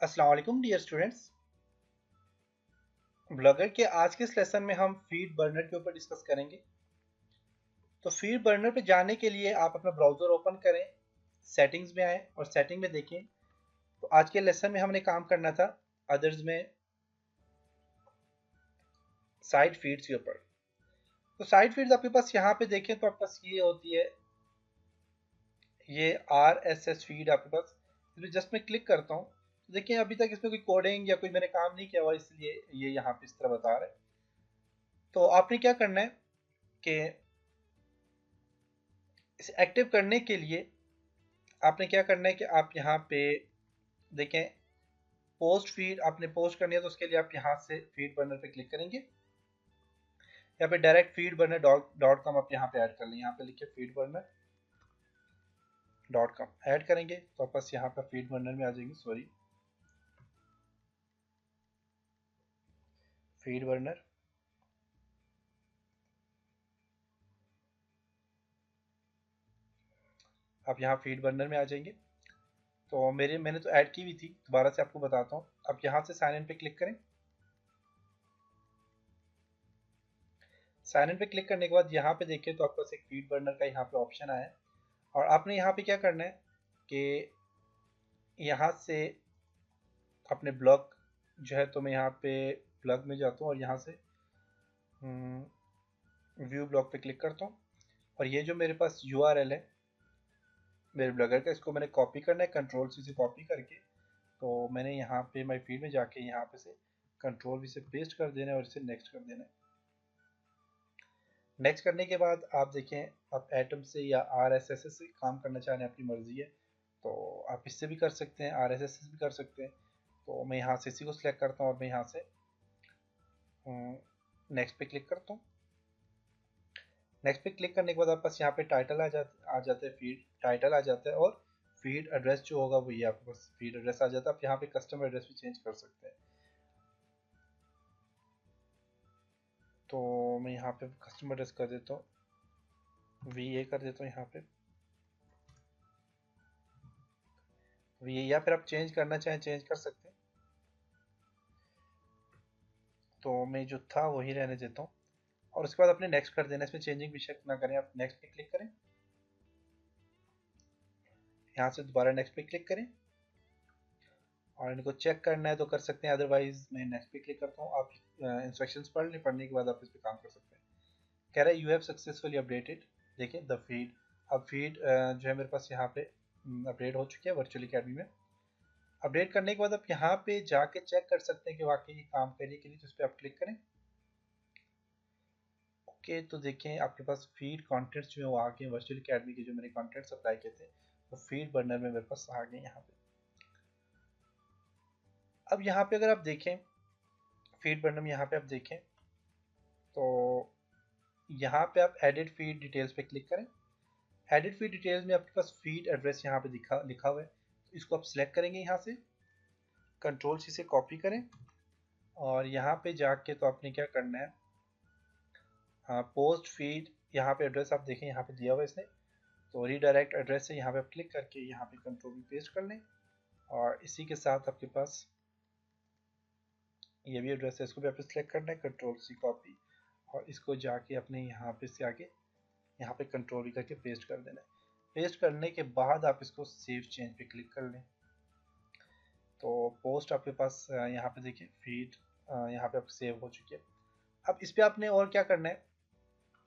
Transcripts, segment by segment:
अस्सलाम वालेकुम dear students. Blogger के आज के इस लेसन में हम फीड बर्नर के ऊपर डिस्कस करेंगे। तो फीड बर्नर पे जाने के लिए आप अपना ब्राउज़र ओपन करें, सेटिंग्स में आए और सेटिंग में देखें। तो आज के लेसन में हमने काम करना था अदर्स में साइड फीड्स के ऊपर। तो साइड फीड्स आपके पास यहाँ पे देखें तो आपके पास ये होती है, ये RSS फीड आपके पास। इसमें जस्ट मैं क्लिक करता हूँ तो देखिए अभी तक इसमें कोई कोडिंग या कोई मैंने काम नहीं किया हुआ, इसलिए ये यहाँ पे इस तरह बता रहा है। तो आपने क्या करना है कि इसे एक्टिव करने के लिए आपने क्या करना है कि आप यहाँ पे देखें, पोस्ट फीड आपने पोस्ट करनी है तो उसके लिए आप यहाँ से फीड बर्नर पे क्लिक करेंगे। यहाँ पे direct feed burner dot com आप यहाँ पे ऐड कर लें। यहाँ पे लिखिए feed burner dot com add करेंगे तो आप बस यहाँ पे फीड बर्नर में आ जाएंगे। सॉरी, फीड बर्नर आप यहाँ फीड बर्नर में आ जाएंगे। तो मैंने तो ऐड की हुई थी, दोबारा से आपको बताता हूँ। आप यहाँ से साइन इन पे क्लिक करें। साइन इन पे क्लिक करने के बाद यहाँ पे देखिए तो आपके पास एक फीड बर्नर का यहाँ पे ऑप्शन आया है और आपने यहाँ पे क्या करना है कि यहाँ से अपने ब्लॉग जो है, तो मैं यहाँ पे ब्लॉग में जाता हूँ और यहाँ से व्यू ब्लॉग पे क्लिक करता हूँ और ये जो मेरे पास URL है मेरे ब्लॉगर का, इसको मैंने कॉपी करना है Ctrl+C से कॉपी करके। तो मैंने यहाँ पे माई फीड में जाके यहाँ पे से Ctrl+V से पेस्ट कर देना है और इसे नेक्स्ट कर देना है। नेक्स्ट करने के बाद आप देखें, आप एटम से या RSS से काम करना चाह रहे हैं, आपकी मर्जी है। तो आप इससे भी कर सकते हैं, RSS से भी कर सकते हैं। तो मैं यहाँ से इसी को सिलेक्ट करता हूँ और मैं यहाँ से नेक्स्ट पे क्लिक करता हूँ। नेक्स्ट पे क्लिक करने के बाद आपके पास यहाँ पे टाइटल आ जाता है, फीड टाइटल आ जाता है और फीड एड्रेस जो होगा वो ये आपके पास फीड एड्रेस आ जाता है। आप यहाँ पे कस्टम एड्रेस भी चेंज कर सकते हैं। तो मैं यहाँ पे कस्टम एड्रेस कर देता हूँ, VA कर देता हूँ यहाँ पे VA, या फिर आप चेंज करना चाहें चेंज कर सकते हैं। तो मैं जो था वही रहने देता हूँ और उसके बाद अपने नेक्स्ट कर देना। इसमें चेंजिंग बेशक ना करें, आप नेक्स्ट पे क्लिक करें, यहाँ से दोबारा नेक्स्ट पे क्लिक करें और इनको चेक करना है तो कर सकते हैं, अदरवाइज मैं नेक्स्ट पे क्लिक करता हूँ। आप इंस्ट्रक्शंस पढ़ लें, पढ़ने के बाद आप इस पर काम कर सकते हैं। कह रहा है यू हैव सक्सेसफुली अपडेटेड, देखिए द फीड। अब फीड जो है मेरे पास यहाँ पे अपडेट हो चुकी है वर्चुअल अकेडमी में। अपडेट करने के बाद आप यहाँ पे जाके चेक कर सकते हैं कि वाकई ये काम करे कि नहीं, तो इस पर आप क्लिक करें। ओके, तो देखें आपके पास फीड कंटेंट्स जो है वो आ गए वर्चुअल अकेडमी के, जो मैंने कंटेंट्स अप्लाई किए थे वो फीड बर्नर में मेरे पास आ गए यहाँ पे। अब यहाँ पे अगर आप देखें फीड बर्नर में, यहाँ पे आप देखें तो यहाँ पे आप एडिट फीड डिटेल्स पे क्लिक करें। एडिट फीड डिटेल्स में आपके पास फीड एड्रेस यहाँ पे लिखा हुआ है, तो इसको आप सिलेक्ट करेंगे, यहाँ से Ctrl+C से कॉपी करें और यहाँ पे जाके तो आपने क्या करना है, पोस्ट फीड यहाँ पे एड्रेस आप देखें यहाँ पे दिया हुआ है इसने, तो रीडायरेक्ट एड्रेस से यहाँ पे आप क्लिक करके यहाँ पे Ctrl+V पेस्ट कर लें और इसी के साथ आपके पास ये भी एड्रेस है, इसको भी आपको सिलेक्ट करना है, Ctrl+C कॉपी और इसको जाके अपने यहाँ पे से आगे यहाँ पे Ctrl+V करके पेस्ट कर देना है। पेस्ट करने के बाद आप इसको सेव चेंज पे क्लिक कर लें। तो पोस्ट आपके पास यहाँ पे देखिए फीड यहाँ पे आप सेव हो चुकी है। अब इस पे आपने और क्या करना है,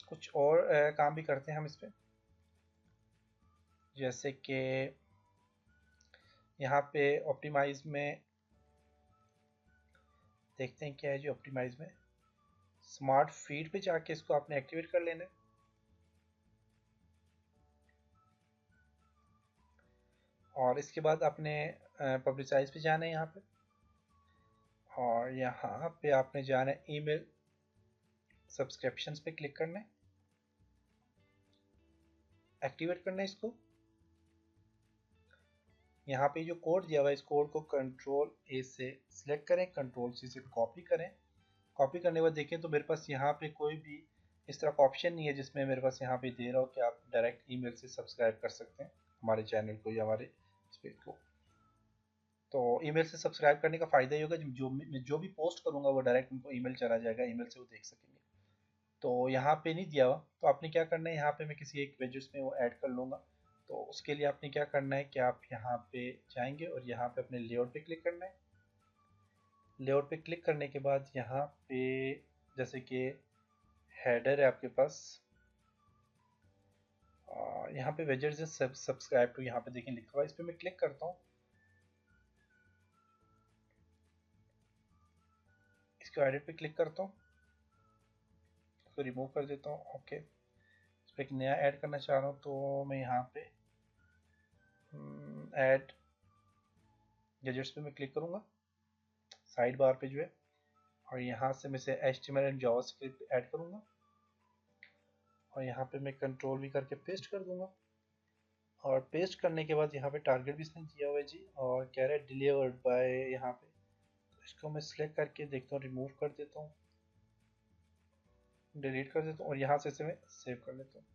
कुछ और काम भी करते हैं हम इस पे, जैसे कि यहाँ पे ऑप्टिमाइज में देखते हैं क्या है जी। ऑप्टिमाइज में स्मार्ट फीड पे जाके इसको आपने एक्टिवेट कर लेना है और इसके बाद आपने पब्लिसाइज पे जाना है यहाँ पे और यहाँ पे आपने जाना है ईमेल सब्सक्रिप्शंस पे क्लिक करना है, एक्टिवेट करना है इसको। यहाँ पे जो कोड दिया हुआ है इस कोड को Ctrl+A से सिलेक्ट करें, Ctrl+C से कॉपी करें। कॉपी करने के बाद देखें तो मेरे पास यहाँ पे कोई भी इस तरह का ऑप्शन नहीं है जिसमें मेरे पास यहाँ पे दे रहा हो कि आप डायरेक्ट ईमेल से सब्सक्राइब कर सकते हैं हमारे चैनल को या हमारे इस पेज को। तो ईमेल से सब्सक्राइब करने का फ़ायदा ये होगा, जो भी पोस्ट करूँगा वो डायरेक्ट उनको ईमेल चला जाएगा, ईमेल से वो देख सकेंगे। तो यहाँ पे नहीं दिया हुआ, तो आपने क्या करना है, यहाँ पे मैं किसी एक पेजेस में वो ऐड कर लूँगा। तो उसके लिए आपने क्या करना है कि आप यहाँ पे जाएंगे और यहाँ पे अपने लेआउट पे क्लिक करना है। लेआउट पे क्लिक करने के बाद यहाँ पे जैसे कि हेडर है आपके पास, यहाँ पे वेजेट्स सब्सक्राइब टू, यहाँ पे देखें लिखा हुआ है, इस पर मैं क्लिक करता हूँ, इसको एडिट पे क्लिक करता हूँ, इसको रिमूव कर देता हूँ। ओके, इस पर एक नया ऐड करना चाह रहा हूँ, तो मैं यहाँ पे ऐड गैजेट्स पे मैं क्लिक करूँगा साइड बार पे जो है, और यहाँ से मैं से HTML एंड जावास्क्रिप्ट ऐड करूँगा और यहाँ पे मैं कंट्रोल भी करके पेस्ट कर दूँगा। और पेस्ट करने के बाद यहाँ पे टारगेट भी इसने दिया हुआ है जी, और कह रहा है डिलीवर्ड बाय, यहाँ पे इसको मैं सिलेक्ट करके देखता हूँ, रिमूव कर देता हूँ, डिलीट कर देता हूँ और यहाँ से इसे मैं सेव कर लेता हूँ।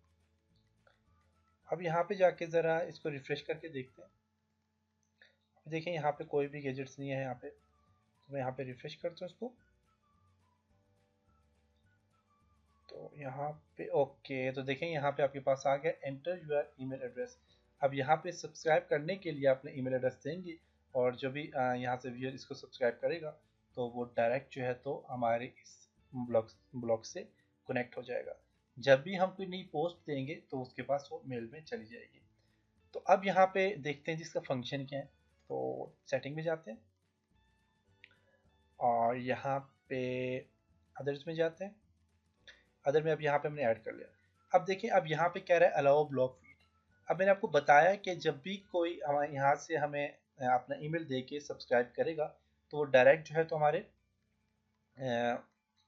अब यहाँ पे जाके ज़रा इसको रिफ्रेश करके देखते हैं। अब देखें यहाँ पे कोई भी गैजेट्स नहीं है यहाँ पे, तो मैं यहाँ पे रिफ्रेश करता हूँ इसको, तो यहाँ पे ओके, तो देखें यहाँ पे आपके पास आ गया एंटर यूर ईमेल एड्रेस। अब यहाँ पे सब्सक्राइब करने के लिए आपने ईमेल एड्रेस देंगे, और जो भी यहाँ से व्यूअर इसको सब्सक्राइब करेगा तो वो डायरेक्ट जो है तो हमारे इस ब्लॉग से कनेक्ट हो जाएगा। जब भी हम कोई नई पोस्ट देंगे तो उसके पास वो मेल में चली जाएगी। तो अब यहाँ पे देखते हैं जिसका फंक्शन क्या है, तो सेटिंग में जाते हैं और यहाँ पे अदर्स में जाते हैं। अदर में अब यहाँ पे हमने ऐड कर लिया। अब देखिए, अब यहाँ पे कह रहा है अलाउ ब्लॉक फीड। अब मैंने आपको बताया कि जब भी कोई हमारे यहाँ से हमें अपना ईमेल दे के सब्सक्राइब करेगा तो वो डायरेक्ट जो है तो हमारे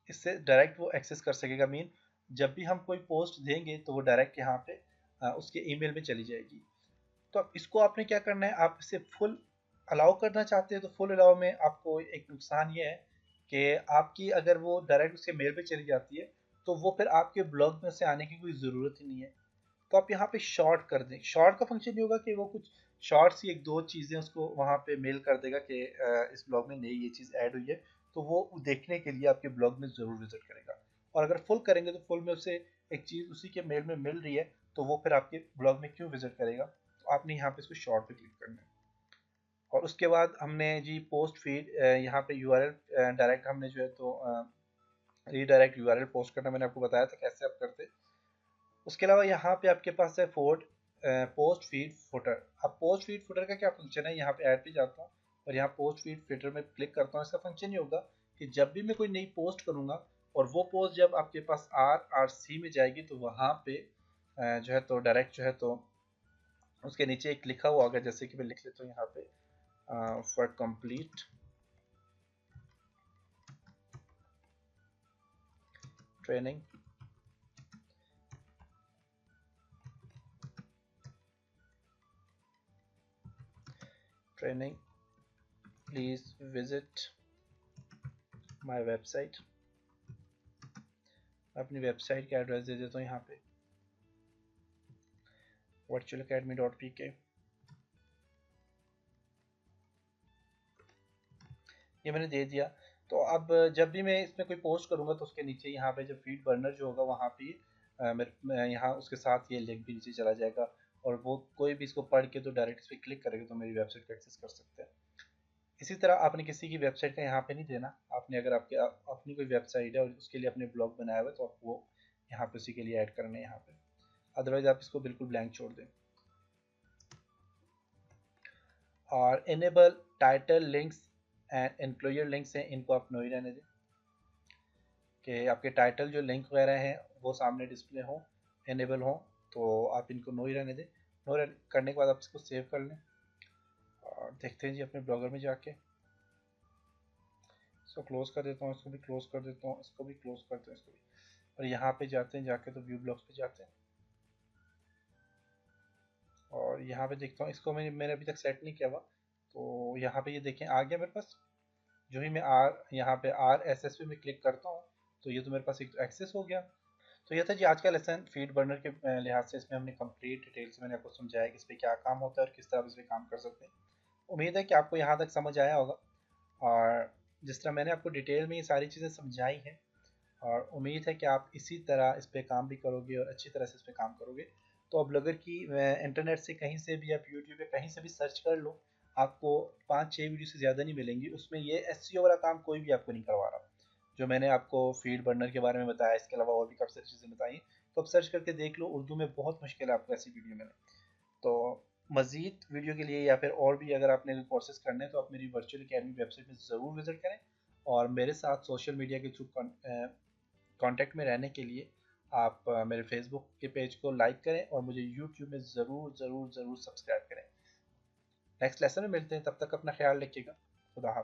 इससे डायरेक्ट वो एक्सेस कर सकेगा। मीन जब भी हम कोई पोस्ट देंगे तो वो डायरेक्ट यहाँ पे उसके ईमेल में चली जाएगी। तो अब इसको आपने क्या करना है, आप इसे फुल अलाउ करना चाहते हैं तो फुल अलाउ में आपको एक नुकसान ये है कि आपकी अगर वो डायरेक्ट उसके मेल पे चली जाती है तो वो फिर आपके ब्लॉग में से आने की कोई ज़रूरत ही नहीं है। तो आप यहाँ पे शॉर्ट कर दें। शॉर्ट का फंक्शन ये होगा कि वो कुछ शॉर्ट्स ही एक दो चीज़ें उसको वहाँ पे मेल कर देगा कि इस ब्लॉग में नई ये चीज़ ऐड हुई है, तो वो देखने के लिए आपके ब्लॉग में ज़रूर विजिट करेगा। और अगर फुल करेंगे तो फुल में उसे एक चीज़ उसी के मेल में मिल रही है तो वो फिर आपके ब्लॉग में क्यों विजिट करेगा। तो आपने यहाँ पे इसको शॉर्ट पे क्लिक करना है। और उसके बाद हमने जी पोस्ट फीड, यहाँ पे यूआरएल डायरेक्ट हमने जो है तो रीडायरेक्ट यूआरएल पोस्ट करना मैंने आपको बताया था कैसे आप करते। उसके अलावा यहाँ पे आपके पास है पोस्ट फीड फुटर। अब पोस्ट फीड फुटर का क्या फंक्शन है, यहाँ पे ऐड पे जाता हूँ और यहाँ पोस्ट फीड फुटर में क्लिक करता हूँ। इसका फंक्शन ये होगा कि जब भी मैं कोई नई पोस्ट करूँगा और वो पोस्ट जब आपके पास RRC में जाएगी तो वहाँ पे जो है तो डायरेक्ट जो है तो उसके नीचे एक लिखा हुआ होगा, जैसे कि मैं लिख लेता हूँ यहाँ पे for complete training please visit my website. अपनी वेबसाइट का एड्रेस दे देता हूँ यहाँ पे virtualacademy.pk। ये मैंने दे दिया। तो अब जब भी मैं इसमें कोई पोस्ट करूँगा तो उसके नीचे यहाँ पे जो फीड बर्नर जो होगा वहाँ पे मेरे यहाँ उसके साथ ये लिंक भी नीचे चला जाएगा, और वो कोई भी इसको पढ़ के तो डायरेक्ट इस पर क्लिक करेगा तो मेरी वेबसाइट को एक्सेस कर सकते हैं। इसी तरह आपने किसी की वेबसाइट का यहाँ पे नहीं देना। आपने अगर आपके अपनी कोई वेबसाइट है और उसके लिए अपने ब्लॉग बनाया हुआ है तो आप वो यहाँ पे उसी के लिए ऐड करना है यहाँ पे, अदरवाइज आप इसको बिल्कुल ब्लैंक छोड़ दें। और enable title links and employer links हैं, इनको आप नो ही रहने दें कि आपके टाइटल जो लिंक वगैरह हैं वो सामने डिस्प्ले हों, इनेबल हों, तो आप इनको नो ही रहने दें। नो करने के बाद आप इसको सेव कर लें और देखते हैं जी अपने ब्लॉगर में जाके। इसको क्लोज कर देता हूँ, इसको भी क्लोज कर देता हूँ, इसको भी क्लोज करते हैं, इसको भी। और यहाँ पे जाते हैं, जाके तो व्यू ब्लॉग्स पे जाते हैं और यहाँ पे देखता हूँ, इसको मैंने अभी तक सेट नहीं किया हुआ, तो यहाँ पे ये देखें आ गया मेरे पास। जो ही मैं यहाँ पे RSS पे मैं क्लिक करता हूँ तो ये तो मेरे पास एक एक्सेस हो गया। तो ये था जी आज का लेसन फीड बर्नर के लिहाज से। इसमें हमने कंप्लीट डिटेल से मैंने आपको समझाया कि इस पर क्या काम होता है और किस तरह इस पर काम कर सकते हैं। उम्मीद है कि आपको यहाँ तक समझ आया होगा, और जिस तरह मैंने आपको डिटेल में ये सारी चीज़ें समझाई हैं, और उम्मीद है कि आप इसी तरह इस पे काम भी करोगे और अच्छी तरह से इस पे काम करोगे। तो अब अगर कि इंटरनेट से कहीं से भी, आप यूट्यूब पे कहीं से भी सर्च कर लो, आपको 5-6 वीडियो से ज़्यादा नहीं मिलेंगी, उसमें ये एसईओ वाला काम कोई भी आपको नहीं करवा रहा। जो मैंने आपको फीड बर्नर के बारे में बताया, इसके अलावा और भी काफ़ी सारी चीज़ें बताई, तो आप सर्च करके देख लो, उर्दू में बहुत मुश्किल है आपको ऐसी वीडियो मिले। तो मज़ीद वीडियो के लिए या फिर और भी अगर आपने कोर्सेज करने हैं, तो आप मेरी वर्चुअल अकेडमी वेबसाइट में ज़रूर विज़िट करें, और मेरे साथ सोशल मीडिया के थ्रू कांटेक्ट में रहने के लिए आप मेरे फेसबुक के पेज को लाइक करें, और मुझे यूट्यूब में ज़रूर ज़रूर ज़रूर सब्सक्राइब करें। नेक्स्ट लेसन में मिलते हैं, तब तक अपना ख्याल रखिएगा। खुदा हाफ़िज़।